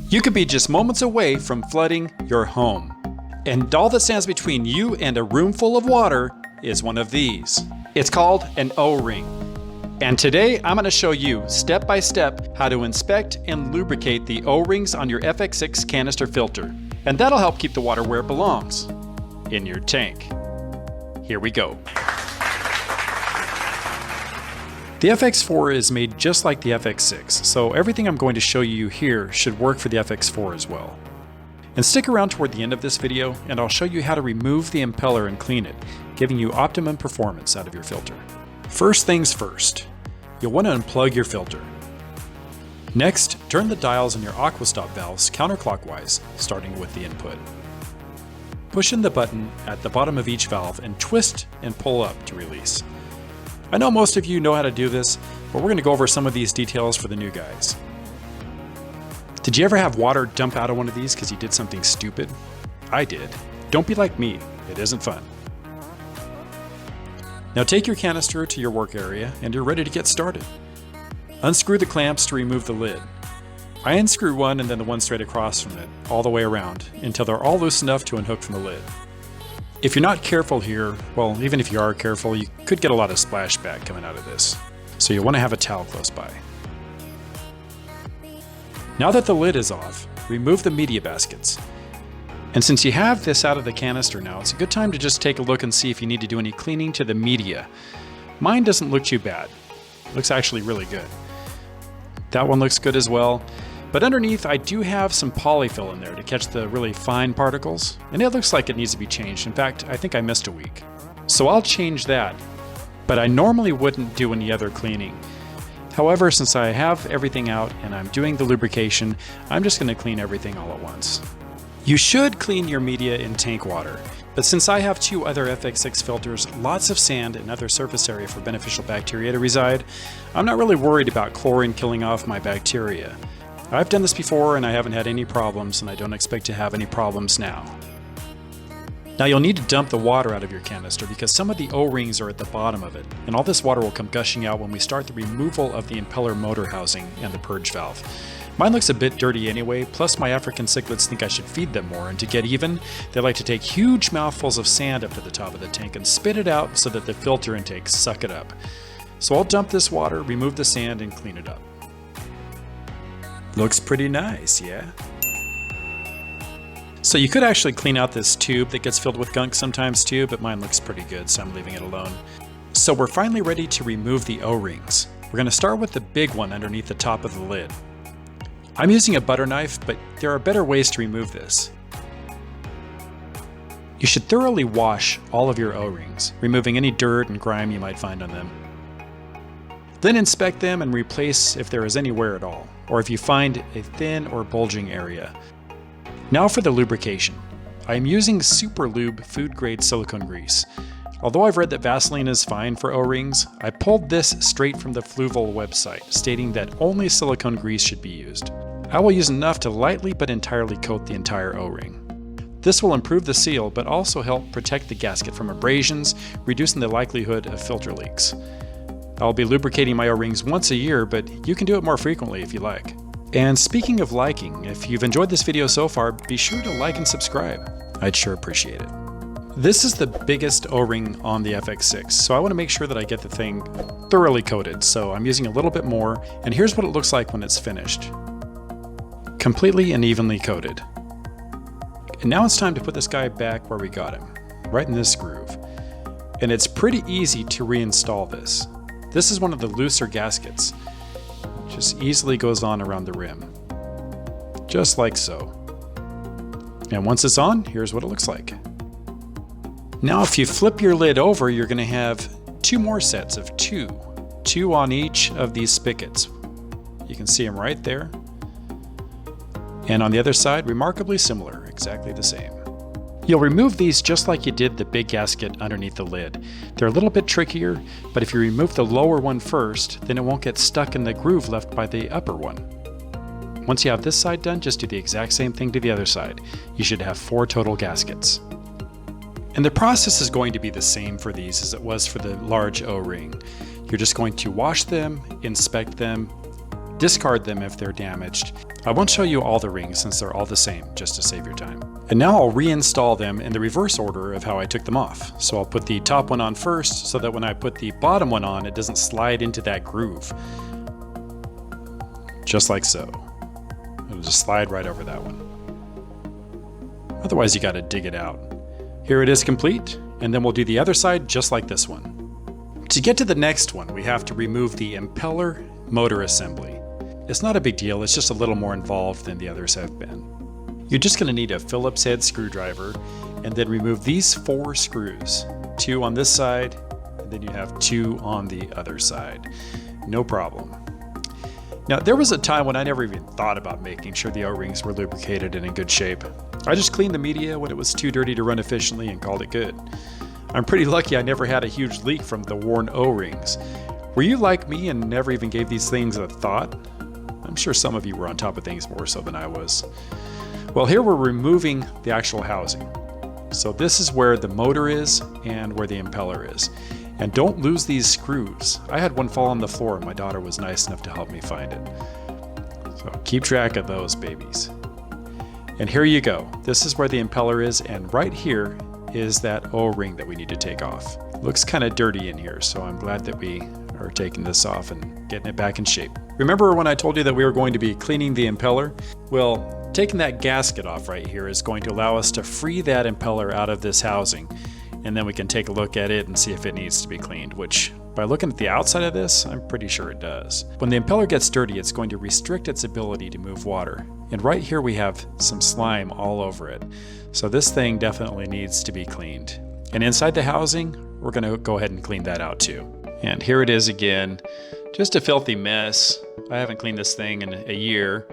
You could be just moments away from flooding your home. And all that stands between you and a room full of water is one of these. It's called an O-ring. And today I'm going to show you step by step how to inspect and lubricate the O-rings on your Fx6 canister filter. And that'll help keep the water where it belongs, in your tank. Here we go. The Fx4 is made just like the Fx6, so everything I'm going to show you here should work for the Fx4 as well. And stick around toward the end of this video and I'll show you how to remove the impeller and clean it, giving you optimum performance out of your filter. First things first, you'll want to unplug your filter. Next, turn the dials on your Aqua stop valves counterclockwise, starting with the input. Push in the button at the bottom of each valve and twist and pull up to release. I know most of you know how to do this, but we're going to go over some of these details for the new guys. Did you ever have water dump out of one of these because you did something stupid? I did. Don't be like me, it isn't fun. Now take your canister to your work area and you're ready to get started. Unscrew the clamps to remove the lid. I unscrew one and then the one straight across from it, all the way around, until they're all loose enough to unhook from the lid. If you're not careful here, well, even if you are careful, you could get a lot of splashback coming out of this. So you'll want to have a towel close by. Now that the lid is off, remove the media baskets. And since you have this out of the canister now, it's a good time to just take a look and see if you need to do any cleaning to the media. Mine doesn't look too bad. It looks actually really good. That one looks good as well. But underneath, I do have some polyfill in there to catch the really fine particles, and it looks like it needs to be changed. In fact, I think I missed a week. So I'll change that, but I normally wouldn't do any other cleaning. However, since I have everything out and I'm doing the lubrication, I'm just going to clean everything all at once. You should clean your media in tank water, but since I have two other Fx6 filters, lots of sand and other surface area for beneficial bacteria to reside, I'm not really worried about chlorine killing off my bacteria. I've done this before and I haven't had any problems, and I don't expect to have any problems now. Now you'll need to dump the water out of your canister because some of the O-rings are at the bottom of it, and all this water will come gushing out when we start the removal of the impeller motor housing and the purge valve. Mine looks a bit dirty anyway, plus my African cichlids think I should feed them more, and to get even, they like to take huge mouthfuls of sand up to the top of the tank and spit it out so that the filter intakes suck it up. So I'll dump this water, remove the sand, and clean it up. Looks pretty nice, yeah? So you could actually clean out this tube that gets filled with gunk sometimes too, but mine looks pretty good, so I'm leaving it alone. So we're finally ready to remove the O-rings. We're going to start with the big one underneath the top of the lid. I'm using a butter knife, but there are better ways to remove this. You should thoroughly wash all of your O-rings, removing any dirt and grime you might find on them. Then inspect them and replace if there is any wear at all, or if you find a thin or bulging area. Now for the lubrication. I am using Super Lube food grade silicone grease. Although I've read that Vaseline is fine for O-rings, I pulled this straight from the Fluval website, stating that only silicone grease should be used. I will use enough to lightly but entirely coat the entire O-ring. This will improve the seal, but also help protect the gasket from abrasions, reducing the likelihood of filter leaks. I'll be lubricating my O-rings once a year, but you can do it more frequently if you like. And speaking of liking, if you've enjoyed this video so far, be sure to like and subscribe. I'd sure appreciate it. This is the biggest O-ring on the Fx6, so I want to make sure that I get the thing thoroughly coated, so I'm using a little bit more, and here's what it looks like when it's finished. Completely and evenly coated. And now it's time to put this guy back where we got him, right in this groove. And it's pretty easy to reinstall this. This is one of the looser gaskets. Just easily goes on around the rim. Just like so. And once it's on, here's what it looks like. Now if you flip your lid over, you're going to have two more sets of two on each of these spigots. You can see them right there. And on the other side, remarkably similar, exactly the same. You'll remove these just like you did the big gasket underneath the lid. They're a little bit trickier, but if you remove the lower one first, then it won't get stuck in the groove left by the upper one. Once you have this side done, just do the exact same thing to the other side. You should have 4 total gaskets. And the process is going to be the same for these as it was for the large O-ring. You're just going to wash them, inspect them, discard them if they're damaged. I won't show you all the rings since they're all the same, just to save your time. And now I'll reinstall them in the reverse order of how I took them off. So I'll put the top one on first so that when I put the bottom one on, it doesn't slide into that groove. Just like so. It'll just slide right over that one. Otherwise you gotta dig it out. Here it is complete, and then we'll do the other side just like this one. To get to the next one, we have to remove the impeller motor assembly. It's not a big deal, it's just a little more involved than the others have been. You're just gonna need a Phillips head screwdriver and then remove these 4 screws. 2 on this side, and then you have 2 on the other side. No problem. Now, there was a time when I never even thought about making sure the O-rings were lubricated and in good shape. I just cleaned the media when it was too dirty to run efficiently and called it good. I'm pretty lucky I never had a huge leak from the worn O-rings. Were you like me and never even gave these things a thought? I'm sure some of you were on top of things more so than I was. Well, here we're removing the actual housing. So this is where the motor is and where the impeller is. And don't lose these screws. I had one fall on the floor and my daughter was nice enough to help me find it. So keep track of those babies. And here you go. This is where the impeller is, and right here is that O-ring that we need to take off. Looks kind of dirty in here, so I'm glad that we are taking this off and getting it back in shape. Remember when I told you that we were going to be cleaning the impeller? Well, taking that gasket off right here is going to allow us to free that impeller out of this housing, and then we can take a look at it and see if it needs to be cleaned, which by looking at the outside of this, I'm pretty sure it does. When the impeller gets dirty, it's going to restrict its ability to move water. And right here we have some slime all over it. So this thing definitely needs to be cleaned. And inside the housing, we're gonna go ahead and clean that out too. And here it is again, just a filthy mess. I haven't cleaned this thing in a year.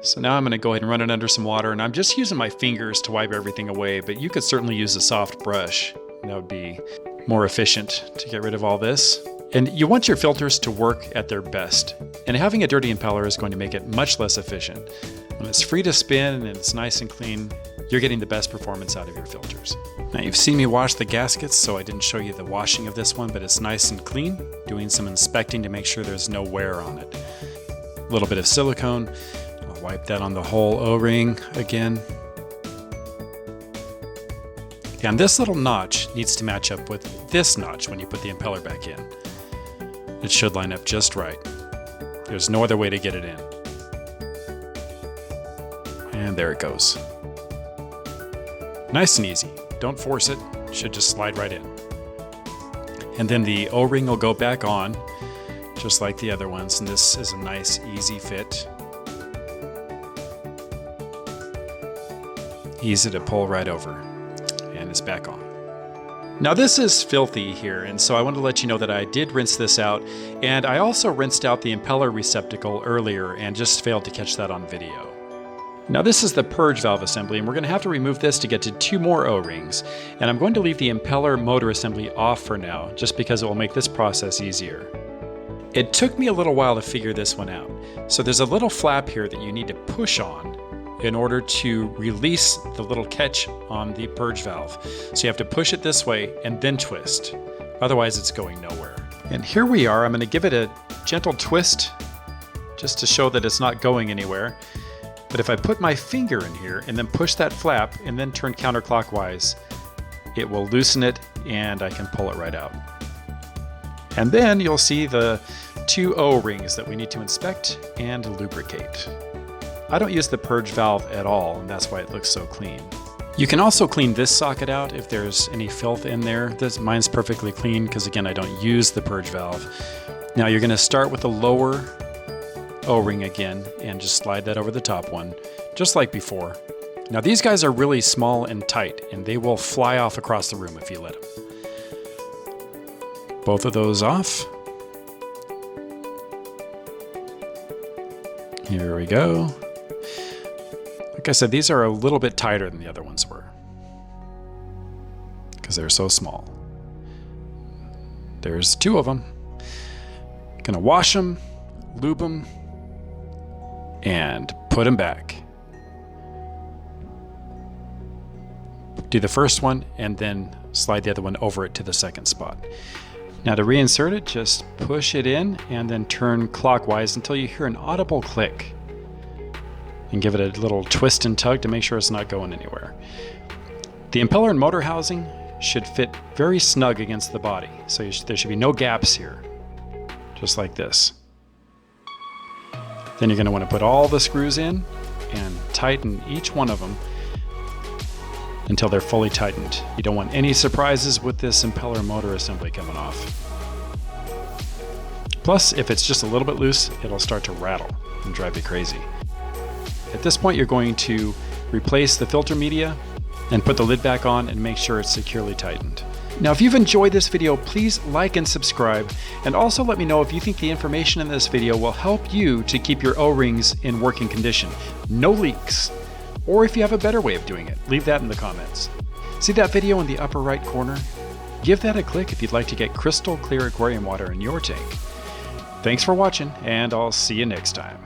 So now I'm gonna go ahead and run it under some water, and I'm just using my fingers to wipe everything away, but you could certainly use a soft brush. That would be more efficient to get rid of all this. And you want your filters to work at their best. And having a dirty impeller is going to make it much less efficient. When it's free to spin and it's nice and clean, you're getting the best performance out of your filters. Now you've seen me wash the gaskets, so I didn't show you the washing of this one, but it's nice and clean. Doing some inspecting to make sure there's no wear on it. A little bit of silicone. I'll wipe that on the whole O-ring again. And this little notch needs to match up with this notch when you put the impeller back in. It should line up just right. There's no other way to get it in. And there it goes. Nice and easy. Don't force it. It should just slide right in. And then the O-ring will go back on, just like the other ones. And this is a nice, easy fit. Easy to pull right over. And it's back on. Now this is filthy here, and so I want to let you know that I did rinse this out, and I also rinsed out the impeller receptacle earlier and just failed to catch that on video. Now this is the purge valve assembly, and we're going to have to remove this to get to 2 more O-rings, and I'm going to leave the impeller motor assembly off for now, just because it will make this process easier. It took me a little while to figure this one out. So there's a little flap here that you need to push on in order to release the little catch on the purge valve. So you have to push it this way and then twist. Otherwise it's going nowhere. And here we are. I'm going to give it a gentle twist just to show that it's not going anywhere. But if I put my finger in here and then push that flap and then turn counterclockwise, it will loosen it and I can pull it right out. And then you'll see the 2 O-rings that we need to inspect and lubricate. I don't use the purge valve at all, and that's why it looks so clean. You can also clean this socket out if there's any filth in there. Mine's perfectly clean because, again, I don't use the purge valve. Now you're going to start with the lower O-ring again and just slide that over the top one, just like before. Now these guys are really small and tight, and they will fly off across the room if you let them. Both of those off. Here we go. Like I said, these are a little bit tighter than the other ones were because they're so small. There's 2 of them. Gonna wash them, lube them, and put them back. Do the first one and then slide the other one over it to the second spot. Now to reinsert it, just push it in and then turn clockwise until you hear an audible click. And give it a little twist and tug to make sure it's not going anywhere. The impeller and motor housing should fit very snug against the body, so there should be no gaps here, just like this. Then you're going to want to put all the screws in and tighten each one of them until they're fully tightened. You don't want any surprises with this impeller motor assembly coming off. Plus, if it's just a little bit loose, it'll start to rattle and drive you crazy. At this point, you're going to replace the filter media and put the lid back on and make sure it's securely tightened. Now, if you've enjoyed this video, please like and subscribe, and also let me know if you think the information in this video will help you to keep your O-rings in working condition, no leaks, or if you have a better way of doing it, leave that in the comments. See that video in the upper right corner? Give that a click if you'd like to get crystal clear aquarium water in your tank. Thanks for watching, and I'll see you next time.